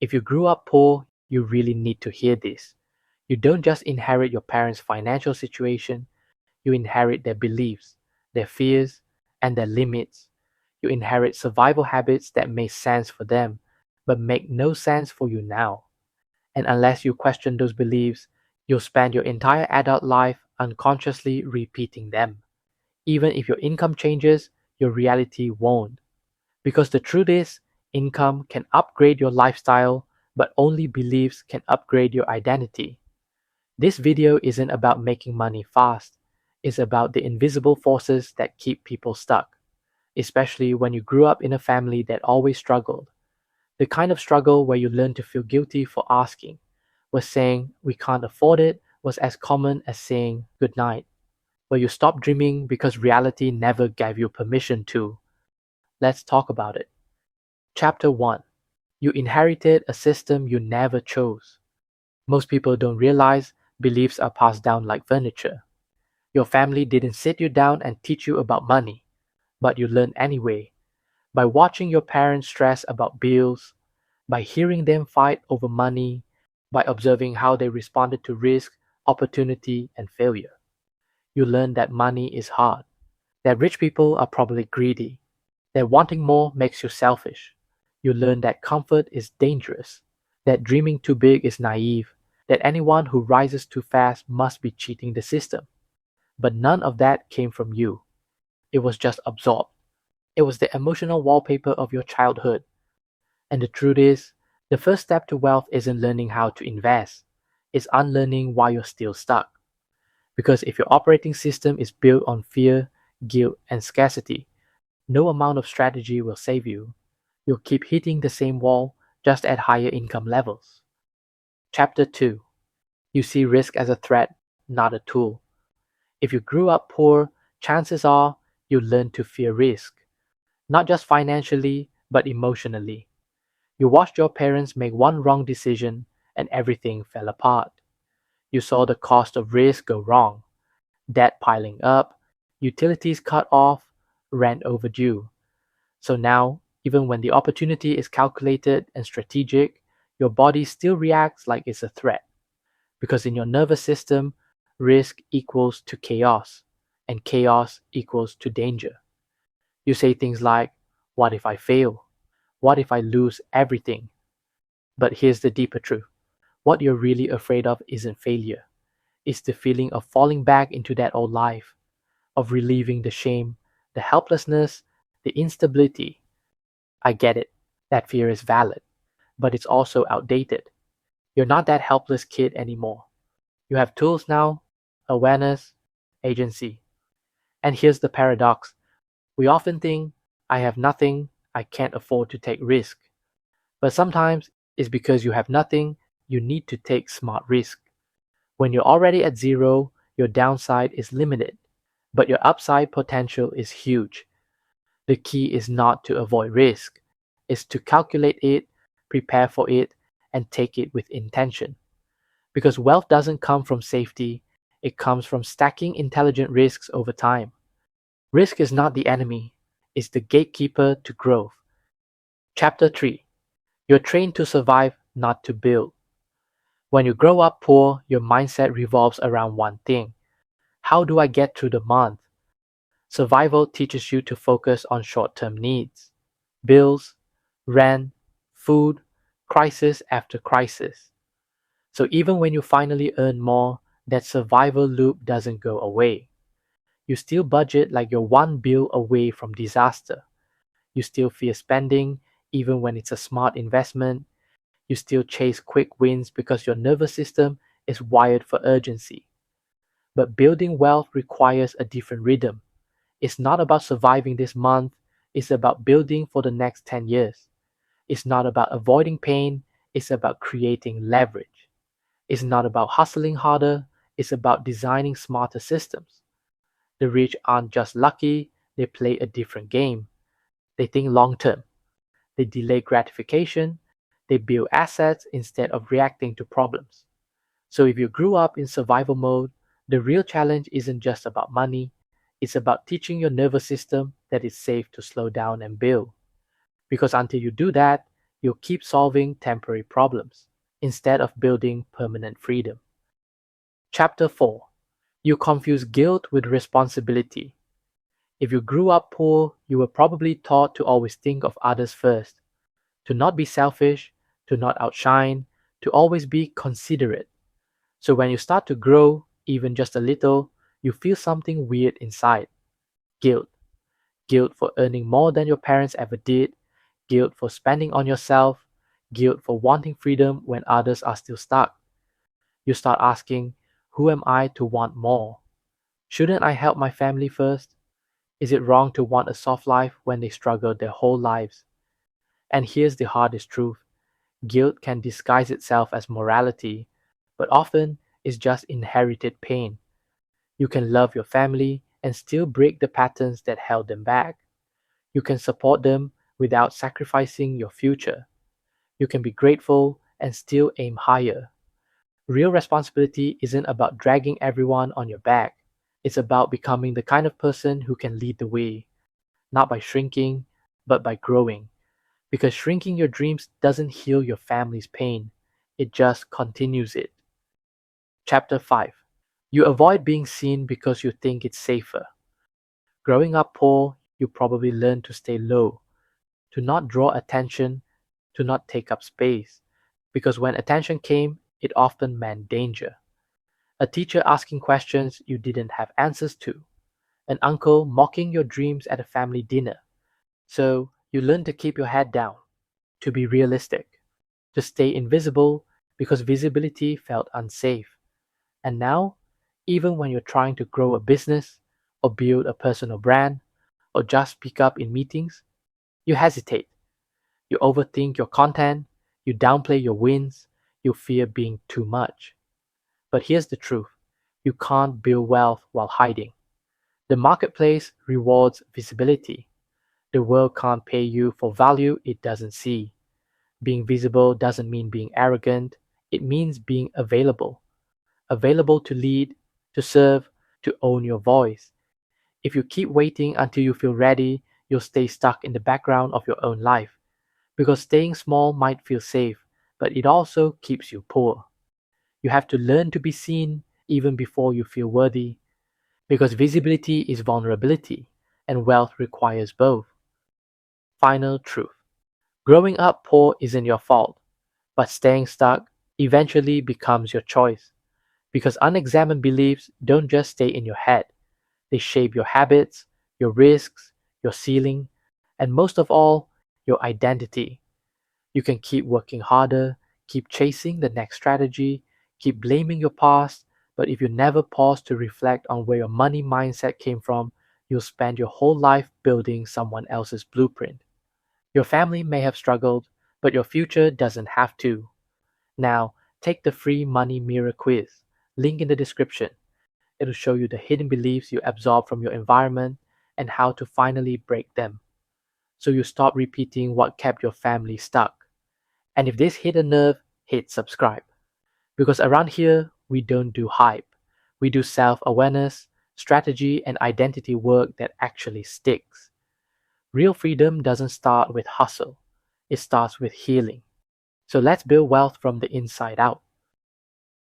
If you grew up poor, you really need to hear this. You don't just inherit your parents' financial situation, you inherit their beliefs, their fears, and their limits. You inherit survival habits that make sense for them, but make no sense for you now. And unless you question those beliefs, you'll spend your entire adult life unconsciously repeating them. Even if your income changes, your reality won't. Because the truth is, income can upgrade your lifestyle, but only beliefs can upgrade your identity. This video isn't about making money fast, it's about the invisible forces that keep people stuck, especially when you grew up in a family that always struggled. The kind of struggle where you learn to feel guilty for asking, where saying we can't afford it was as common as saying good night, where you stopped dreaming because reality never gave you permission to. Let's talk about it. Chapter 1. You inherited a system you never chose. Most people don't realize beliefs are passed down like furniture. Your family didn't sit you down and teach you about money, but you learned anyway, by watching your parents stress about bills, by hearing them fight over money, by observing how they responded to risk, opportunity, and failure. You learn that money is hard, that rich people are probably greedy, that wanting more makes you selfish. You learn that comfort is dangerous, that dreaming too big is naive, that anyone who rises too fast must be cheating the system. But none of that came from you. It was just absorbed. It was the emotional wallpaper of your childhood. And the truth is, the first step to wealth isn't learning how to invest, it's unlearning why you're still stuck. Because if your operating system is built on fear, guilt, and scarcity, no amount of strategy will save you. You'll keep hitting the same wall, just at higher income levels. Chapter 2. You see risk as a threat, not a tool. If you grew up poor, chances are you learn to fear risk, not just financially, but emotionally. You watched your parents make one wrong decision and everything fell apart. You saw the cost of risk go wrong, debt piling up, utilities cut off, rent overdue. So now, even when the opportunity is calculated and strategic, your body still reacts like it's a threat. Because in your nervous system, risk equals to chaos, and chaos equals to danger. You say things like, what if I fail? What if I lose everything? But here's the deeper truth. What you're really afraid of isn't failure. It's the feeling of falling back into that old life, of relieving the shame, the helplessness, the instability. I get it. That fear is valid, but it's also outdated. You're not that helpless kid anymore. You have tools now, awareness, agency. And here's the paradox. We often think, I have nothing, I can't afford to take risk. But sometimes it's because you have nothing, you need to take smart risk. When you're already at zero, your downside is limited, but your upside potential is huge. The key is not to avoid risk, it's to calculate it, prepare for it, and take it with intention. Because wealth doesn't come from safety, it comes from stacking intelligent risks over time. Risk is not the enemy, it's the gatekeeper to growth. Chapter 3. You're trained to survive, not to build. When you grow up poor, your mindset revolves around one thing. How do I get through the month? Survival teaches you to focus on short-term needs. Bills, rent, food, crisis after crisis. So even when you finally earn more, that survival loop doesn't go away. You still budget like you're one bill away from disaster. You still fear spending even when it's a smart investment. You still chase quick wins because your nervous system is wired for urgency. But building wealth requires a different rhythm. It's not about surviving this month, it's about building for the next 10 years. It's not about avoiding pain, it's about creating leverage. It's not about hustling harder, it's about designing smarter systems. The rich aren't just lucky, they play a different game. They think long term. They delay gratification, they build assets instead of reacting to problems. So if you grew up in survival mode, the real challenge isn't just about money, it's about teaching your nervous system that it's safe to slow down and build. Because until you do that, you'll keep solving temporary problems instead of building permanent freedom. Chapter 4. You confuse guilt with responsibility. If you grew up poor, you were probably taught to always think of others first, to not be selfish, to not outshine, to always be considerate. So when you start to grow, even just a little, you feel something weird inside. Guilt. Guilt for earning more than your parents ever did, guilt for spending on yourself, guilt for wanting freedom when others are still stuck. You start asking, who am I to want more? Shouldn't I help my family first? Is it wrong to want a soft life when they struggle their whole lives? And here's the hardest truth. Guilt can disguise itself as morality, but often it's just inherited pain. You can love your family and still break the patterns that held them back. You can support them without sacrificing your future. You can be grateful and still aim higher. Real responsibility isn't about dragging everyone on your back. It's about becoming the kind of person who can lead the way, not by shrinking, but by growing. Because shrinking your dreams doesn't heal your family's pain, it just continues it. Chapter 5. You avoid being seen because you think it's safer. Growing up poor, you probably learned to stay low, to not draw attention, to not take up space, because when attention came, it often meant danger. A teacher asking questions you didn't have answers to, an uncle mocking your dreams at a family dinner. So you learn to keep your head down, to be realistic, to stay invisible because visibility felt unsafe. And now, even when you're trying to grow a business, or build a personal brand, or just speak up in meetings, you hesitate. You overthink your content, you downplay your wins, you fear being too much. But here's the truth. You can't build wealth while hiding. The marketplace rewards visibility. The world can't pay you for value it doesn't see. Being visible doesn't mean being arrogant, it means being available. Available to lead, to serve, to own your voice. If you keep waiting until you feel ready, you'll stay stuck in the background of your own life. Because staying small might feel safe, but it also keeps you poor. You have to learn to be seen even before you feel worthy, because visibility is vulnerability, and wealth requires both. Final truth. Growing up poor isn't your fault, but staying stuck eventually becomes your choice, because unexamined beliefs don't just stay in your head, they shape your habits, your risks, your ceiling, and most of all, your identity. You can keep working harder, keep chasing the next strategy, keep blaming your past, but if you never pause to reflect on where your money mindset came from, you'll spend your whole life building someone else's blueprint. Your family may have struggled, but your future doesn't have to. Now, take the free money mirror quiz, link in the description. It'll show you the hidden beliefs you absorb from your environment and how to finally break them. So you stop repeating what kept your family stuck. And if this hit a nerve, hit subscribe. Because around here, we don't do hype. We do self-awareness, strategy, and identity work that actually sticks. Real freedom doesn't start with hustle. It starts with healing. So let's build wealth from the inside out.